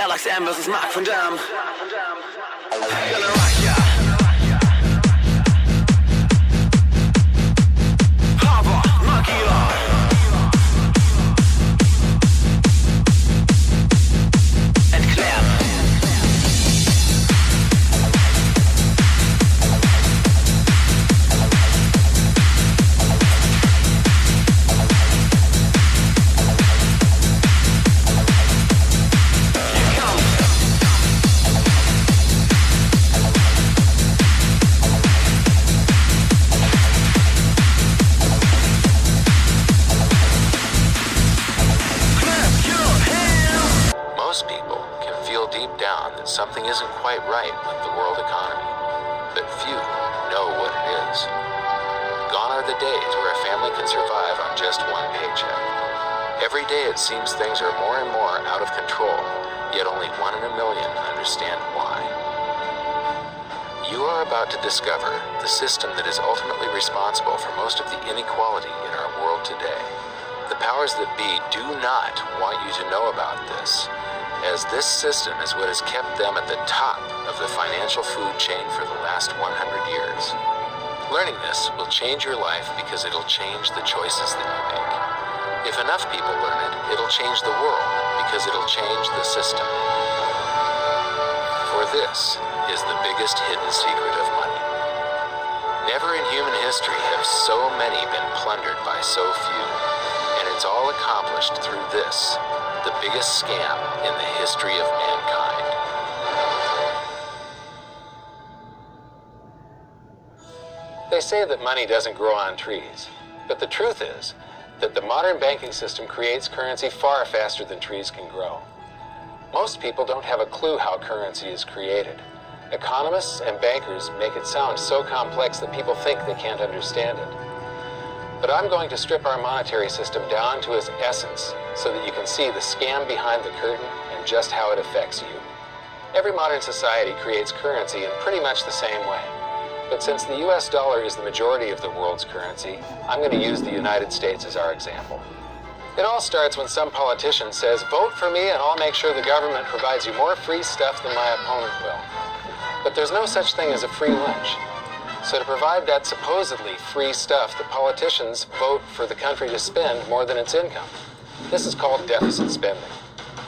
LXM versus Mark van Dam. Gonna rock ya. Hava, Makila. Erklärt. Most people can feel deep down that something isn't quite right with the world economy, but few know what it is. Gone are the days where a family can survive on just one paycheck. Every day it seems things are more and more out of control, yet only 1 in a million understand why. You are about to discover the system that is ultimately responsible for most of the inequality in our world today. The powers that be do not want you to know about this, as this system is what has kept them at the top of the financial food chain for the last 100 years. Learning this will change your life because it'll change the choices that you make. If enough people learn it, it'll change the world because it'll change the system. For this is the biggest hidden secret of money. Never in human history have so many been plundered by so few, and it's all accomplished through this, the biggest scam in the history of mankind. They say that money doesn't grow on trees, but the truth is that the modern banking system creates currency far faster than trees can grow. Most people don't have a clue how currency is created. Economists and bankers make it sound so complex that people think they can't understand it. But I'm going to strip our monetary system down to its essence so that you can see the scam behind the curtain and just how it affects you. Every modern society creates currency in pretty much the same way. But since the US dollar is the majority of the world's currency, I'm going to use the United States as our example. It all starts when some politician says, "Vote for me and I'll make sure the government provides you more free stuff than my opponent will." But there's no such thing as a free lunch. So to provide that supposedly free stuff, the politicians vote for the country to spend more than its income. This is called deficit spending.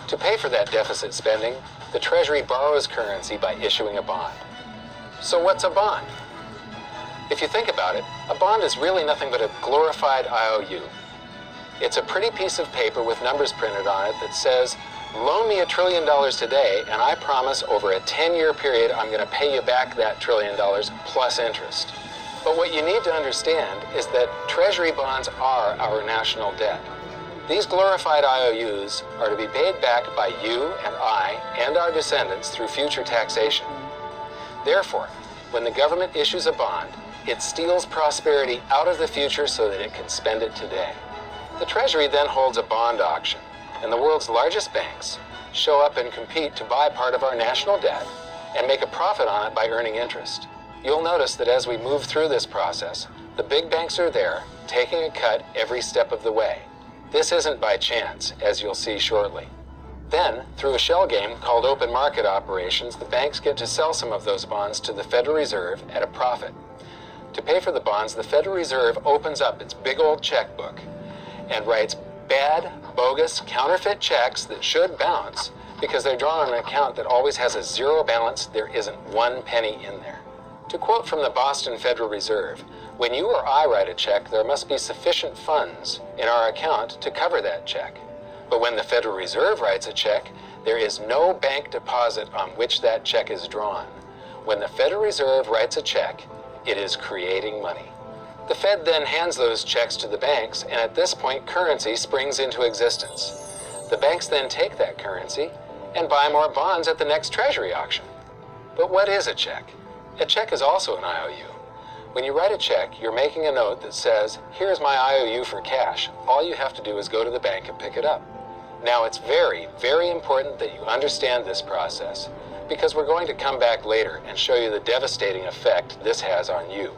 To pay for that deficit spending, the Treasury borrows currency by issuing a bond. So what's a bond? If you think about it, a bond is really nothing but a glorified IOU. It's a pretty piece of paper with numbers printed on it that says, "Loan me $1 trillion today, and I promise over a 10-year period I'm going to pay you back that $1 trillion plus interest." But what you need to understand is that Treasury bonds are our national debt. These glorified IOUs are to be paid back by you and I and our descendants through future taxation. Therefore, when the government issues a bond, it steals prosperity out of the future so that it can spend it today. The Treasury then holds a bond auction, and the world's largest banks show up and compete to buy part of our national debt and make a profit on it by earning interest. You'll notice that as we move through this process, the big banks are there, taking a cut every step of the way. This isn't by chance, as you'll see shortly. Then, through a shell game called open market operations, the banks get to sell some of those bonds to the Federal Reserve at a profit. To pay for the bonds, the Federal Reserve opens up its big old checkbook and writes bad, bogus, counterfeit checks that should bounce because they're drawn on an account that always has a zero balance. There isn't 1 penny in there. To quote from the Boston Federal Reserve, "When you or I write a check, there must be sufficient funds in our account to cover that check. But when the Federal Reserve writes a check, there is no bank deposit on which that check is drawn. When the Federal Reserve writes a check, it is creating money." The Fed then hands those checks to the banks, and at this point, currency springs into existence. The banks then take that currency and buy more bonds at the next Treasury auction. But what is a check? A check is also an IOU. When you write a check, you're making a note that says, "Here's my IOU for cash. All you have to do is go to the bank and pick it up." Now, it's very, very important that you understand this process, because we're going to come back later and show you the devastating effect this has on you.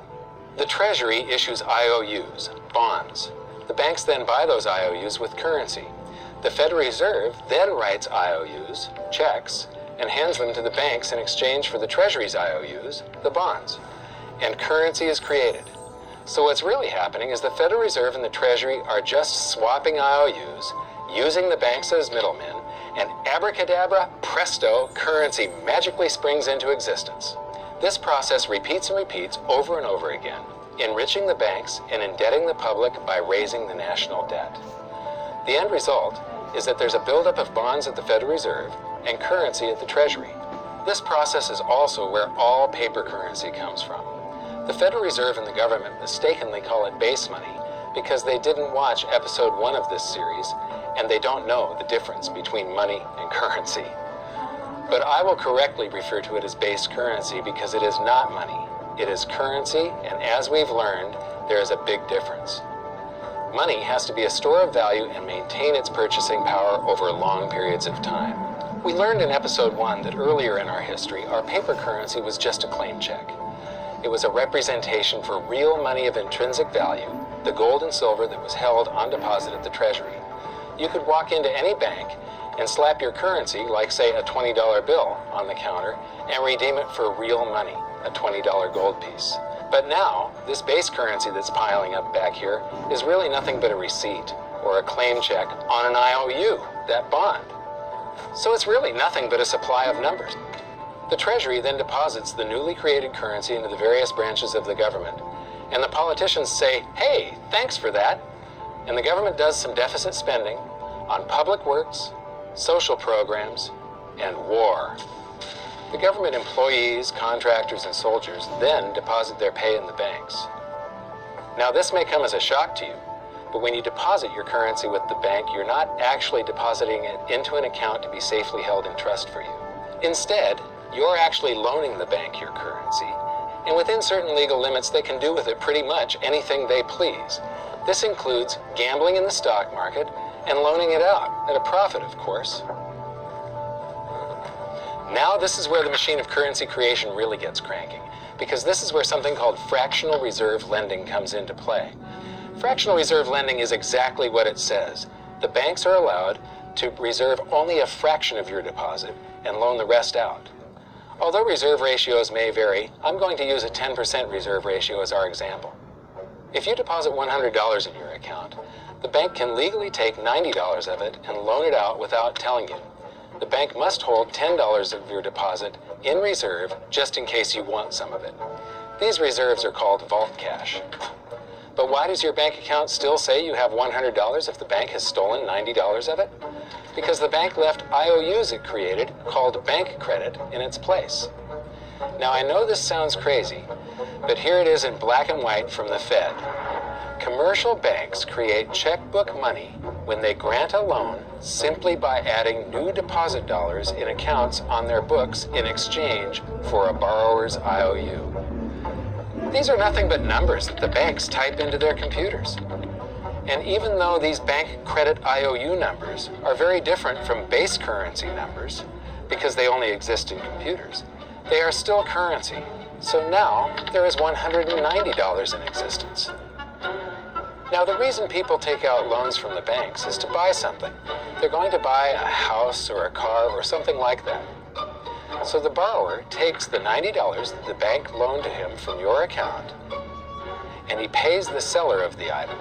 The Treasury issues IOUs, bonds. The banks then buy those IOUs with currency. The Federal Reserve then writes IOUs, checks, and hands them to the banks in exchange for the Treasury's IOUs, the bonds. And currency is created. So what's really happening is the Federal Reserve and the Treasury are just swapping IOUs, using the banks as middlemen, and abracadabra, presto, currency magically springs into existence. This process repeats and repeats over and over again, enriching the banks and indebting the public by raising the national debt. The end result is that there's a buildup of bonds at the Federal Reserve and currency at the Treasury. This process is also where all paper currency comes from. The Federal Reserve and the government mistakenly call it base money because they didn't watch episode 1 of this series and they don't know the difference between money and currency. But I will correctly refer to it as base currency because it is not money. It is currency, and as we've learned, there is a big difference. Money has to be a store of value and maintain its purchasing power over long periods of time. We learned in episode 1 that earlier in our history, our paper currency was just a claim check. It was a representation for real money of intrinsic value, the gold and silver that was held on deposit at the Treasury. You could walk into any bank and slap your currency, like say a $20 bill, on the counter and redeem it for real money, a $20 gold piece. But now, this base currency that's piling up back here is really nothing but a receipt or a claim check on an IOU, that bond. So it's really nothing but a supply of numbers. The Treasury then deposits the newly created currency into the various branches of the government, and the politicians say, hey, thanks for that. And the government does some deficit spending on public works, social programs, and war. The government employees, contractors, and soldiers then deposit their pay in the banks. Now, this may come as a shock to you, but when you deposit your currency with the bank, you're not actually depositing it into an account to be safely held in trust for you. Instead, you're actually loaning the bank your currency, and within certain legal limits, they can do with it pretty much anything they please. This includes gambling in the stock market and loaning it out, at a profit, of course. Now this is where the machine of currency creation really gets cranking, because this is where something called fractional reserve lending comes into play. Fractional reserve lending is exactly what it says. The banks are allowed to reserve only a fraction of your deposit and loan the rest out. Although reserve ratios may vary, I'm going to use a 10% reserve ratio as our example. If you deposit $100 in your account, the bank can legally take $90 of it and loan it out without telling you. The bank must hold $10 of your deposit in reserve just in case you want some of it. These reserves are called vault cash. But why does your bank account still say you have $100 if the bank has stolen $90 of it? Because the bank left IOUs it created, called bank credit, in its place. Now I know this sounds crazy, but here it is in black and white from the Fed. Commercial banks create checkbook money when they grant a loan simply by adding new deposit dollars in accounts on their books in exchange for a borrower's IOU. These are nothing but numbers that the banks type into their computers. And even though these bank credit IOU numbers are very different from base currency numbers, because they only exist in computers, they are still currency. So now there is $190 in existence. Now, the reason people take out loans from the banks is to buy something. They're going to buy a house or a car or something like that. So the borrower takes the $90 that the bank loaned to him from your account, and he pays the seller of the item.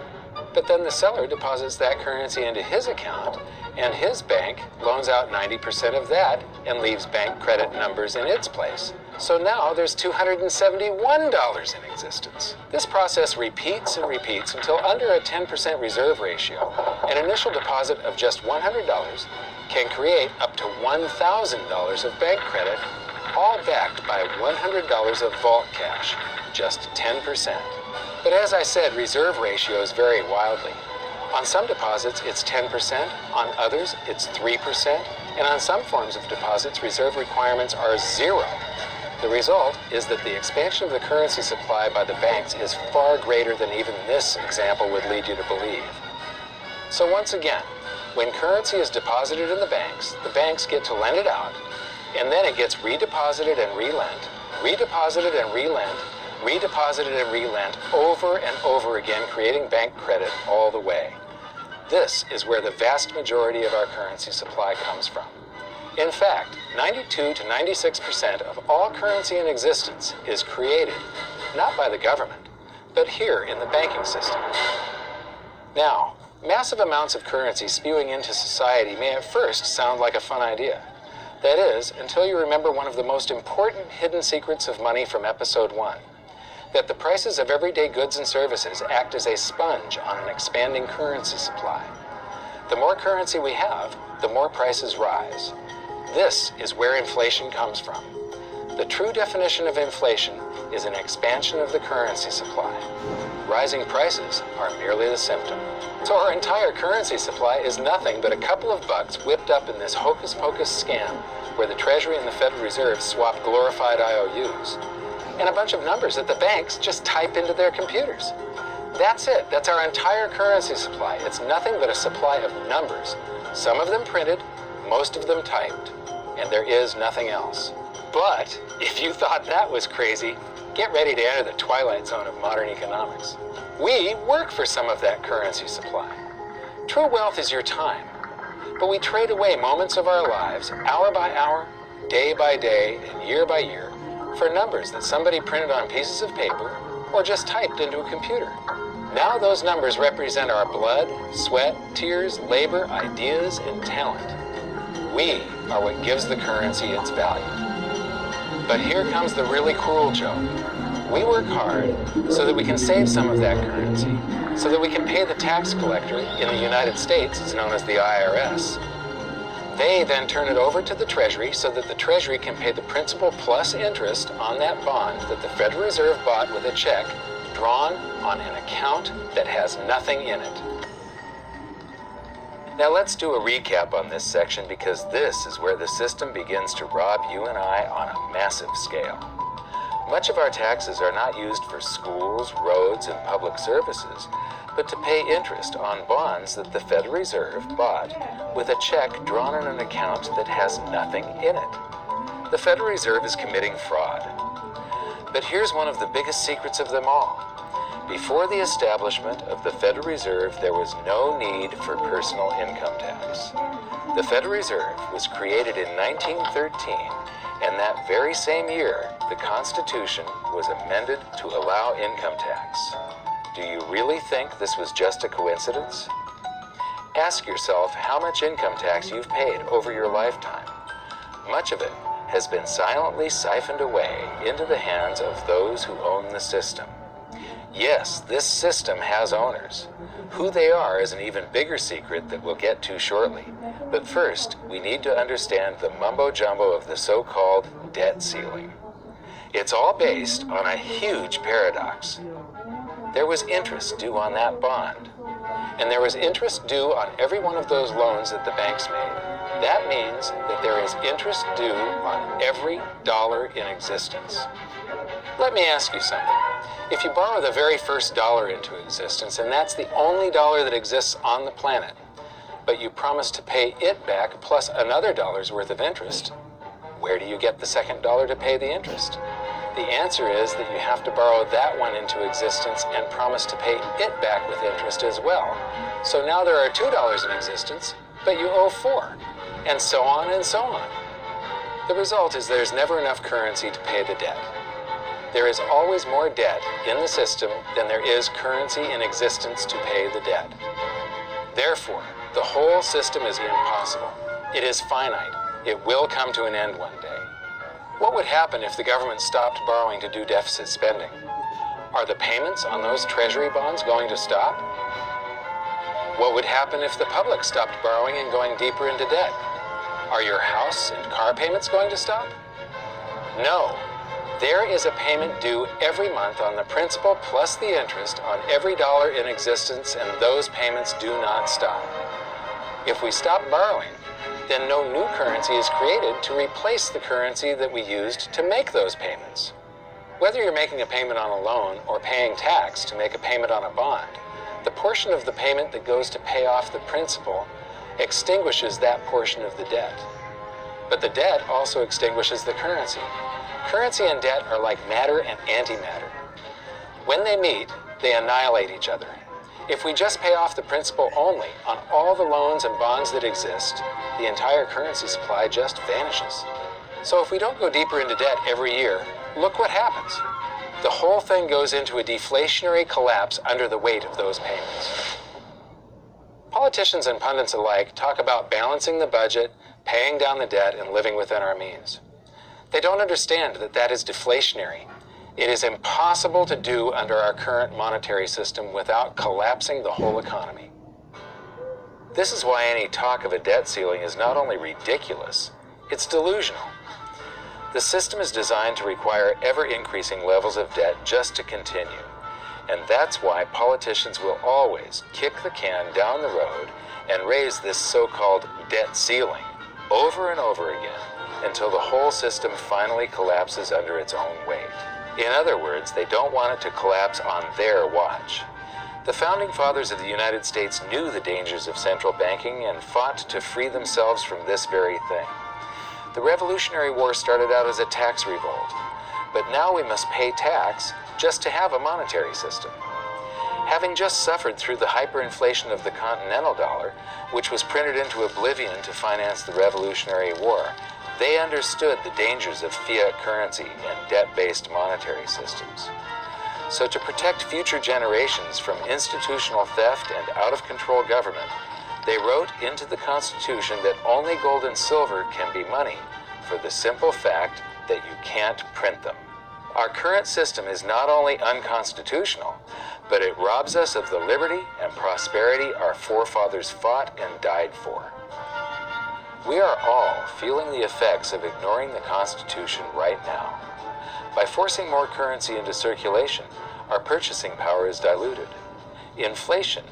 But then the seller deposits that currency into his account, and his bank loans out 90% of that and leaves bank credit numbers in its place. So now there's $271 in existence. This process repeats and repeats until under a 10% reserve ratio, an initial deposit of just $100 can create up to $1,000 of bank credit, all backed by $100 of vault cash, just 10%. But as I said, reserve ratios vary wildly. On some deposits, it's 10%, on others, it's 3%, and on some forms of deposits, reserve requirements are 0. The result is that the expansion of the currency supply by the banks is far greater than even this example would lead you to believe. So once again, when currency is deposited in the banks get to lend it out, and then it gets redeposited and relent, redeposited and relent, redeposited and relent over and over again, creating bank credit all the way. This is where the vast majority of our currency supply comes from. In fact, 92 to 96% of all currency in existence is created, not by the government, but here in the banking system. Now, massive amounts of currency spewing into society may at first sound like a fun idea. That is, until you remember one of the most important hidden secrets of money from episode 1, that the prices of everyday goods and services act as a sponge on an expanding currency supply. The more currency we have, the more prices rise. This is where inflation comes from. The true definition of inflation is an expansion of the currency supply. Rising prices are merely the symptom. So our entire currency supply is nothing but a couple of bucks whipped up in this hocus-pocus scam where the Treasury and the Federal Reserve swap glorified IOUs, and a bunch of numbers that the banks just type into their computers. That's it. That's our entire currency supply. It's nothing but a supply of numbers, some of them printed, most of them typed, and there is nothing else. But if you thought that was crazy, get ready to enter the twilight zone of modern economics. We work for some of that currency supply. True wealth is your time, but we trade away moments of our lives, hour by hour, day by day, and year by year, for numbers that somebody printed on pieces of paper or just typed into a computer. Now those numbers represent our blood, sweat, tears, labor, ideas, and talent. We are what gives the currency its value. But here comes the really cruel joke. We work hard so that we can save some of that currency, so that we can pay the tax collector in the United States, it's known as the IRS. They then turn it over to the Treasury so that the Treasury can pay the principal plus interest on that bond that the Federal Reserve bought with a check drawn on an account that has nothing in it. Now let's do a recap on this section because this is where the system begins to rob you and I on a massive scale. Much of our taxes are not used for schools, roads, and public services, but to pay interest on bonds that the Federal Reserve bought with a check drawn on an account that has nothing in it. The Federal Reserve is committing fraud. But here's one of the biggest secrets of them all. Before the establishment of the Federal Reserve, there was no need for personal income tax. The Federal Reserve was created in 1913, and that very same year, the Constitution was amended to allow income tax. Do you really think this was just a coincidence? Ask yourself how much income tax you've paid over your lifetime. Much of it has been silently siphoned away into the hands of those who own the system. Yes, this system has owners. Who they are is an even bigger secret that we'll get to shortly. But first, we need to understand the mumbo-jumbo of the so-called debt ceiling. It's all based on a huge paradox. There was interest due on that bond, and there was interest due on every one of those loans that the banks made. That means that there is interest due on every dollar in existence. Let me ask you something. If you borrow the very first dollar into existence, and that's the only dollar that exists on the planet, but you promise to pay it back plus another dollar's worth of interest, where do you get the second dollar to pay the interest? The answer is that you have to borrow that one into existence and promise to pay it back with interest as well. So now there are $2 in existence, but you owe $4, and so on and so on. The result is there's never enough currency to pay the debt. There is always more debt in the system than there is currency in existence to pay the debt. Therefore, the whole system is impossible. It is finite. It will come to an end one day. What would happen if the government stopped borrowing to do deficit spending? Are the payments on those treasury bonds going to stop? What would happen if the public stopped borrowing and going deeper into debt? Are your house and car payments going to stop? No. There is a payment due every month on the principal plus the interest on every dollar in existence, and those payments do not stop. If we stop borrowing, then no new currency is created to replace the currency that we used to make those payments. Whether you're making a payment on a loan or paying tax to make a payment on a bond, the portion of the payment that goes to pay off the principal extinguishes that portion of the debt. But the debt also extinguishes the currency. Currency and debt are like matter and antimatter. When they meet, they annihilate each other. If we just pay off the principal only on all the loans and bonds that exist, the entire currency supply just vanishes. So if we don't go deeper into debt every year, look what happens. The whole thing goes into a deflationary collapse under the weight of those payments. Politicians and pundits alike talk about balancing the budget, paying down the debt, and living within our means. They don't understand that that is deflationary. It is impossible to do under our current monetary system without collapsing the whole economy. This is why any talk of a debt ceiling is not only ridiculous, it's delusional. The system is designed to require ever-increasing levels of debt just to continue. And that's why politicians will always kick the can down the road and raise this so-called debt ceiling over and over again until the whole system finally collapses under its own weight. In other words, they don't want it to collapse on their watch. The founding fathers of the United States knew the dangers of central banking and fought to free themselves from this very thing. The Revolutionary War started out as a tax revolt, but now we must pay tax just to have a monetary system. Having just suffered through the hyperinflation of the continental dollar, which was printed into oblivion to finance the Revolutionary War, they understood the dangers of fiat currency and debt-based monetary systems. So to protect future generations from institutional theft and out-of-control government, they wrote into the Constitution that only gold and silver can be money for the simple fact that you can't print them. Our current system is not only unconstitutional, but it robs us of the liberty and prosperity our forefathers fought and died for. We are all feeling the effects of ignoring the Constitution right now. By forcing more currency into circulation, our purchasing power is diluted. Inflation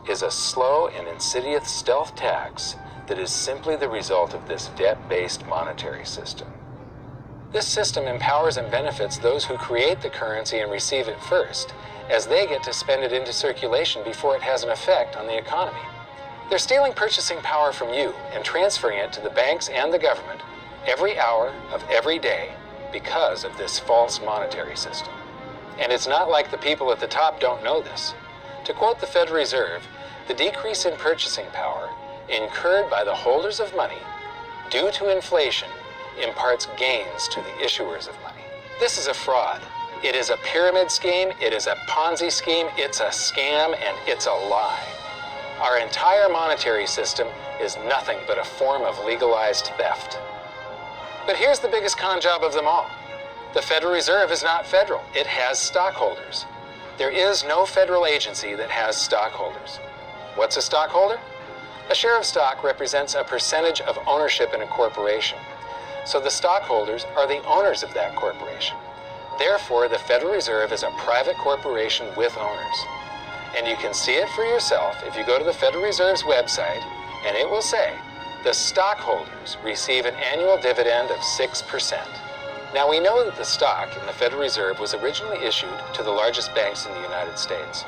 is a slow and insidious stealth tax that is simply the result of this debt-based monetary system. This system empowers and benefits those who create the currency and receive it first, as they get to spend it into circulation before it has an effect on the economy. They're stealing purchasing power from you and transferring it to the banks and the government every hour of every day because of this false monetary system. And it's not like the people at the top don't know this. To quote the Federal Reserve, the decrease in purchasing power incurred by the holders of money due to inflation imparts gains to the issuers of money. This is a fraud. It is a pyramid scheme, it is a Ponzi scheme, it's a scam, and it's a lie. Our entire monetary system is nothing but a form of legalized theft. But here's the biggest con job of them all. The Federal Reserve is not federal. It has stockholders. There is no federal agency that has stockholders. What's a stockholder? A share of stock represents a percentage of ownership in a corporation. So the stockholders are the owners of that corporation. Therefore, the Federal Reserve is a private corporation with owners. And you can see it for yourself if you go to the Federal Reserve's website, and it will say, the stockholders receive an annual dividend of 6%. Now, we know that the stock in the Federal Reserve was originally issued to the largest banks in the United States.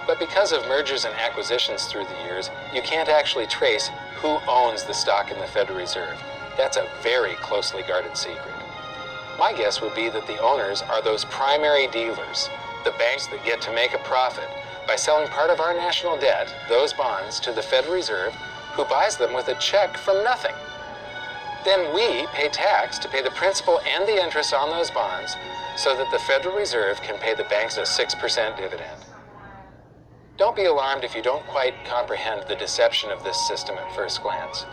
But because of mergers and acquisitions through the years, you can't actually trace who owns the stock in the Federal Reserve. That's a very closely guarded secret. My guess would be that the owners are those primary dealers, the banks that get to make a profit by selling part of our national debt, those bonds, to the Federal Reserve, who buys them with a check from nothing. Then we pay tax to pay the principal and the interest on those bonds so that the Federal Reserve can pay the banks a 6% dividend. Don't be alarmed if you don't quite comprehend the deception of this system at first glance.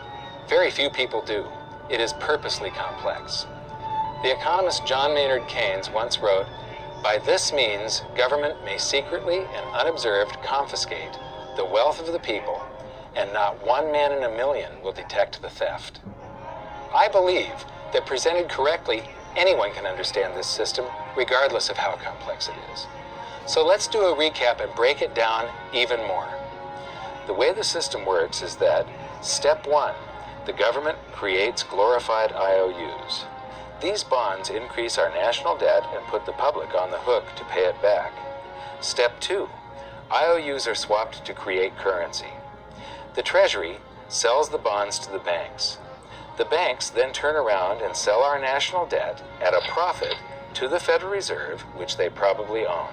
Very few people do. It is purposely complex. The economist John Maynard Keynes once wrote, "By this means, government may secretly and unobserved confiscate the wealth of the people, and not one man in a million will detect the theft." I believe that presented correctly, anyone can understand this system, regardless of how complex it is. So let's do a recap and break it down even more. The way the system works is that, step 1, the government creates glorified IOUs. These bonds increase our national debt and put the public on the hook to pay it back. Step 2, IOUs are swapped to create currency. The Treasury sells the bonds to the banks. The banks then turn around and sell our national debt at a profit to the Federal Reserve, which they probably own.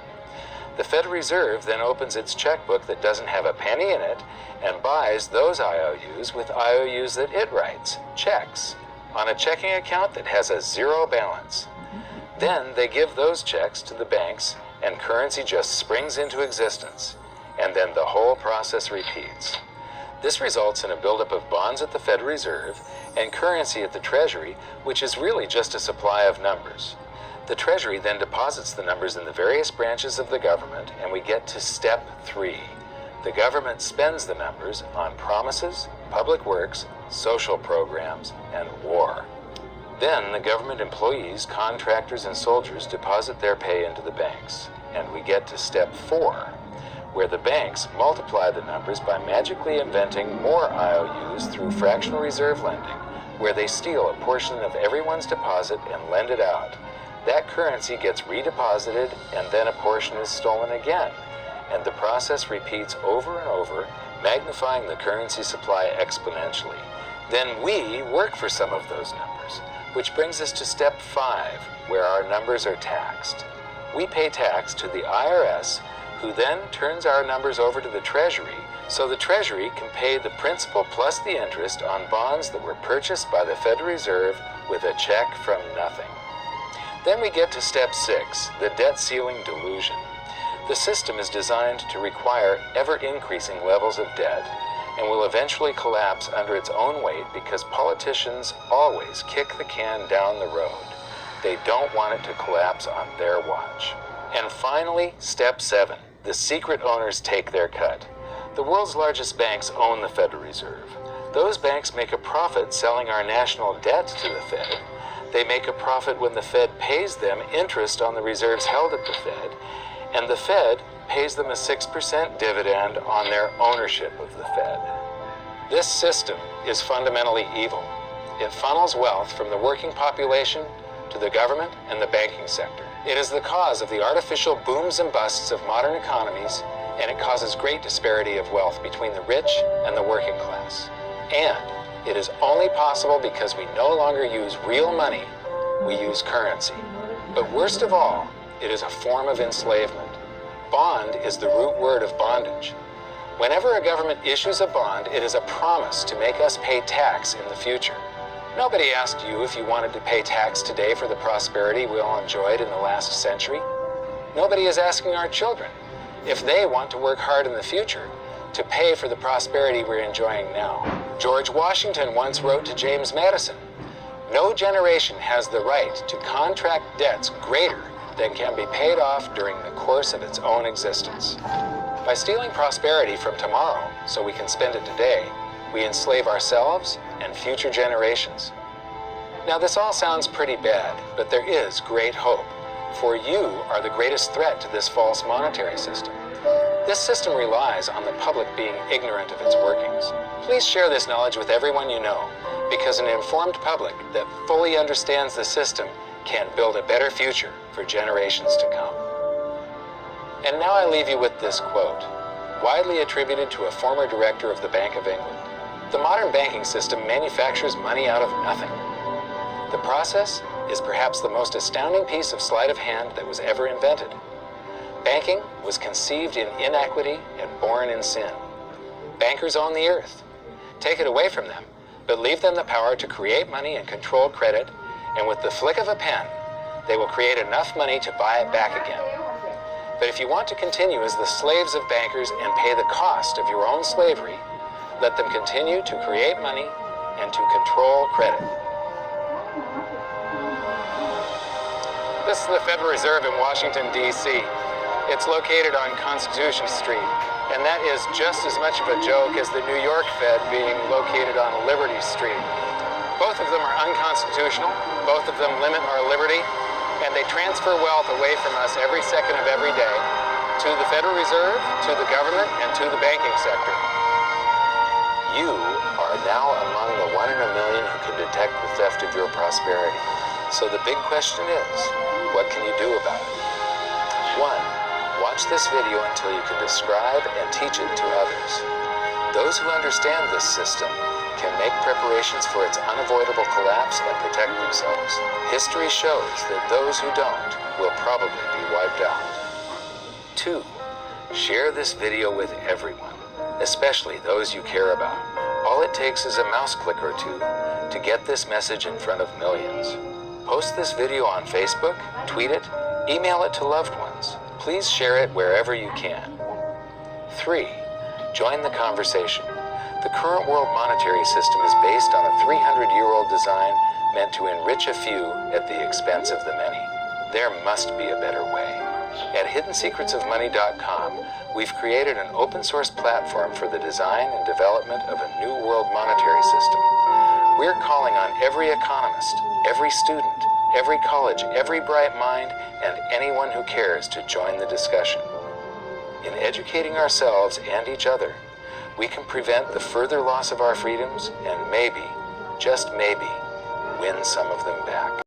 The Federal Reserve then opens its checkbook that doesn't have a penny in it and buys those IOUs with IOUs that it writes, checks, on a checking account that has a zero balance. Then they give those checks to the banks and currency just springs into existence. And then the whole process repeats. This results in a buildup of bonds at the Federal Reserve and currency at the Treasury, which is really just a supply of numbers. The Treasury then deposits the numbers in the various branches of the government, and we get to step 3. The government spends the numbers on promises, public works, social programs, and war. Then the government employees, contractors, and soldiers deposit their pay into the banks, and we get to step 4, where the banks multiply the numbers by magically inventing more IOUs through fractional reserve lending, where they steal a portion of everyone's deposit and lend it out. That currency gets redeposited, and then a portion is stolen again, and the process repeats over and over, magnifying the currency supply exponentially. Then we work for some of those numbers, which brings us to step 5, where our numbers are taxed. We pay tax to the IRS, who then turns our numbers over to the Treasury, so the Treasury can pay the principal plus the interest on bonds that were purchased by the Federal Reserve with a check from nothing. Then we get to step 6, the debt ceiling delusion. The system is designed to require ever-increasing levels of debt and will eventually collapse under its own weight because politicians always kick the can down the road. They don't want it to collapse on their watch. And finally, step 7, the secret owners take their cut. The world's largest banks own the Federal Reserve. Those banks make a profit selling our national debt to the Fed. They make a profit when the Fed pays them interest on the reserves held at the Fed, and the Fed pays them a 6% dividend on their ownership of the Fed. This system is fundamentally evil. It funnels wealth from the working population to the government and the banking sector. It is the cause of the artificial booms and busts of modern economies, and it causes great disparity of wealth between the rich and the working class. And it is only possible because we no longer use real money, we use currency. But worst of all, it is a form of enslavement. Bond is the root word of bondage. Whenever a government issues a bond, it is a promise to make us pay tax in the future. Nobody asked you if you wanted to pay tax today for the prosperity we all enjoyed in the last century. Nobody is asking our children if they want to work hard in the future to pay for the prosperity we're enjoying now. George Washington once wrote to James Madison, "No generation has the right to contract debts greater than can be paid off during the course of its own existence." By stealing prosperity from tomorrow so we can spend it today, we enslave ourselves and future generations. Now this all sounds pretty bad, but there is great hope, for you are the greatest threat to this false monetary system. This system relies on the public being ignorant of its workings. Please share this knowledge with everyone you know, because an informed public that fully understands the system can build a better future for generations to come. And now I leave you with this quote, widely attributed to a former director of the Bank of England. The modern banking system manufactures money out of nothing. The process is perhaps the most astounding piece of sleight of hand that was ever invented. Banking was conceived in inequity and born in sin. Bankers own the earth. Take it away from them, but leave them the power to create money and control credit, and with the flick of a pen, they will create enough money to buy it back again. But if you want to continue as the slaves of bankers and pay the cost of your own slavery, let them continue to create money and to control credit. This is the Federal Reserve in Washington, D.C. It's located on Constitution Street, and that is just as much of a joke as the New York Fed being located on Liberty Street. Both of them are unconstitutional, both of them limit our liberty, and they transfer wealth away from us every second of every day to the Federal Reserve, to the government, and to the banking sector. You are now among the 1 in a million who can detect the theft of your prosperity. So the big question is, what can you do about it? 1. Watch this video until you can describe and teach it to others. Those who understand this system can make preparations for its unavoidable collapse and protect themselves. History shows that those who don't will probably be wiped out. 2. Share this video with everyone, especially those you care about. All it takes is a mouse click or two to get this message in front of millions. Post this video on Facebook, tweet it, email it to loved ones. Please share it wherever you can. 3. Join the conversation. The current world monetary system is based on a 300-year-old design meant to enrich a few at the expense of the many. There must be a better way. At hiddensecretsofmoney.com, we've created an open-source platform for the design and development of a new world monetary system. We're calling on every economist, every student, every college, every bright mind, and anyone who cares to join the discussion. In educating ourselves and each other, we can prevent the further loss of our freedoms and maybe, just maybe, win some of them back.